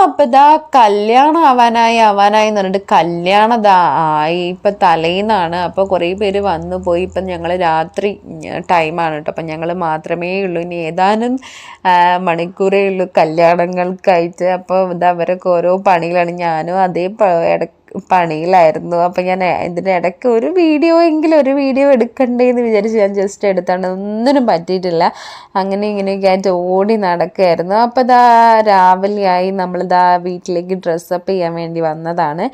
അപ്പം ഇതാ കല്യാണം ആവാനായി എന്ന് പറഞ്ഞിട്ട് കല്യാണം ഇതാ ആയി. ഇപ്പം തലേന്നാണ്. അപ്പോൾ കുറേ പേര് വന്നു പോയി. ഇപ്പം ഞങ്ങൾ രാത്രി ടൈമാണ് കേട്ടോ. അപ്പം ഞങ്ങൾ മാത്രമേ ഉള്ളൂ. ഇനി ഏതാനും മണിക്കൂറേ ഉള്ളൂ കല്യാണങ്ങൾക്കായിട്ട്. അപ്പോൾ ഇതാ അവരൊക്കെ ഓരോ പണികളാണ്. ഞാനും അതേ പണിയിലായിരുന്നു. അപ്പം ഞാൻ ഇതിൻ്റെ ഇടയ്ക്ക് ഒരു വീഡിയോ എടുക്കണ്ടേ എന്ന് വിചാരിച്ച് ഞാൻ ജസ്റ്റ് എടുത്താണ്. ഒന്നിനും പറ്റിയിട്ടില്ല. അങ്ങനെ ഇങ്ങനെയൊക്കെ ആയിട്ട് ഓടി നടക്കുകയായിരുന്നു. അപ്പോൾ ഇതാ രാവിലെയായി. നമ്മളിതാ വീട്ടിലേക്ക് ഡ്രസ്സപ്പ് ചെയ്യാൻ വേണ്ടി വന്നതാണ്.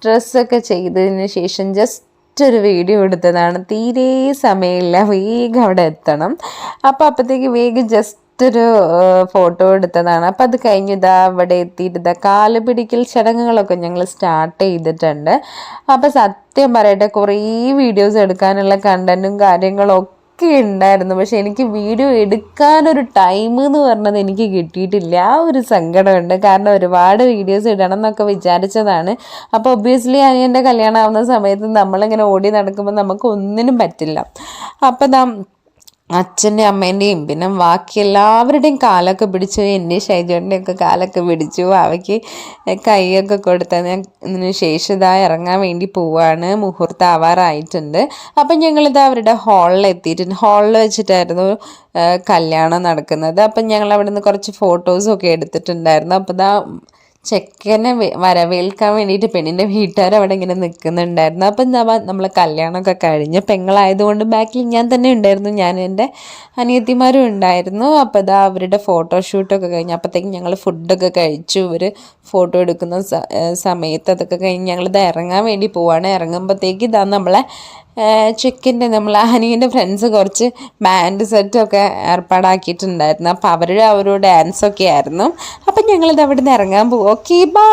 ഡ്രസ്സൊക്കെ ചെയ്തതിന് ശേഷം ജസ്റ്റ് ഒരു വീഡിയോ എടുത്തതാണ്. തീരെ സമയമില്ല, വേഗം അവിടെ എത്തണം. അപ്പോഴത്തേക്ക് വേഗം ജസ്റ്റ് ഒരു ഫോട്ടോ എടുത്തതാണ്. അപ്പം അത് കഴിഞ്ഞ് ഇതാ അവിടെ എത്തിയിട്ട് കാല് പിടിക്കൽ ചടങ്ങുകളൊക്കെ ഞങ്ങൾ സ്റ്റാർട്ട് ചെയ്തിട്ടുണ്ട്. അപ്പം സത്യം പറയട്ടെ, കുറേ വീഡിയോസ് എടുക്കാനുള്ള കണ്ടൻറ്റും കാര്യങ്ങളൊക്കെ ഉണ്ടായിരുന്നു. പക്ഷെ എനിക്ക് വീഡിയോ എടുക്കാനൊരു ടൈം എന്ന് പറഞ്ഞത് എനിക്ക് കിട്ടിയിട്ടില്ല. ആ ഒരു സങ്കടമുണ്ട്. കാരണം ഒരുപാട് വീഡിയോസ് ഇടണം എന്നൊക്കെ വിചാരിച്ചതാണ്. അപ്പോൾ ഒബ്വിയസ്ലി അനിയൻ്റെ കല്യാണം ആവുന്ന സമയത്ത് നമ്മളിങ്ങനെ ഓടി നടക്കുമ്പോൾ നമുക്ക് ഒന്നിനും പറ്റില്ല. അപ്പം അച്ഛൻ്റെയും അമ്മേൻ്റെയും പിന്നെ ബാക്കി എല്ലാവരുടെയും കാലൊക്കെ പിടിച്ചു. എൻ്റെയും ഷൈജോൻ്റെയൊക്കെ കാലൊക്കെ പിടിച്ചു. അവയ്ക്ക് കൈയൊക്കെ കൊടുത്തതിന് ശേഷം ഇതാ ഇറങ്ങാൻ വേണ്ടി പോവാണ്. മുഹൂർത്തം ആവാറായിട്ടുണ്ട്. അപ്പം ഞങ്ങളിതാ അവരുടെ ഹാളിൽ എത്തിയിട്ടുണ്ട്. ഹാളിൽ വെച്ചിട്ടായിരുന്നു കല്യാണം നടക്കുന്നത്. അപ്പം ഞങ്ങൾ അവിടെ നിന്ന് കുറച്ച് ഫോട്ടോസൊക്കെ എടുത്തിട്ടുണ്ടായിരുന്നു. അപ്പോൾ ഇതാ ചെക്കനെ വരവേൽക്കാൻ വേണ്ടിയിട്ട് പെണ്ണിൻ്റെ വീട്ടുകാർ അവിടെ ഇങ്ങനെ നിൽക്കുന്നുണ്ടായിരുന്നു. അപ്പം എന്താ നമ്മൾ കല്യാണമൊക്കെ കഴിഞ്ഞ് പെങ്ങളായതുകൊണ്ട് ബാക്കിൽ ഞാൻ തന്നെ ഉണ്ടായിരുന്നു. ഞാനും എൻ്റെ അനിയത്തിമാരും ഉണ്ടായിരുന്നു. അപ്പോൾ ഇതാ അവരുടെ ഫോട്ടോഷൂട്ടൊക്കെ കഴിഞ്ഞ് അപ്പോഴത്തേക്കും ഞങ്ങൾ ഫുഡൊക്കെ കഴിച്ചു. ഇവർ ഫോട്ടോ എടുക്കുന്ന സമയത്ത് അതൊക്കെ കഴിഞ്ഞ് ഞങ്ങളിത് ഇറങ്ങാൻ വേണ്ടി പോവാണ്. ഇറങ്ങുമ്പോഴത്തേക്ക് ഇതാ നമ്മളെ ചെക്കിൻ്റെ അനിയൻ്റെ ഫ്രണ്ട്സ് കുറച്ച് ബാൻഡ് സെറ്റൊക്കെ ഏർപ്പാടാക്കിയിട്ടുണ്ടായിരുന്നു. അപ്പോൾ അവരുടെ ഡാൻസൊക്കെ ആയിരുന്നു. അപ്പം ഞങ്ങളിത് അവിടെ നിന്ന് ഇറങ്ങാൻ പോകും. Okay, by.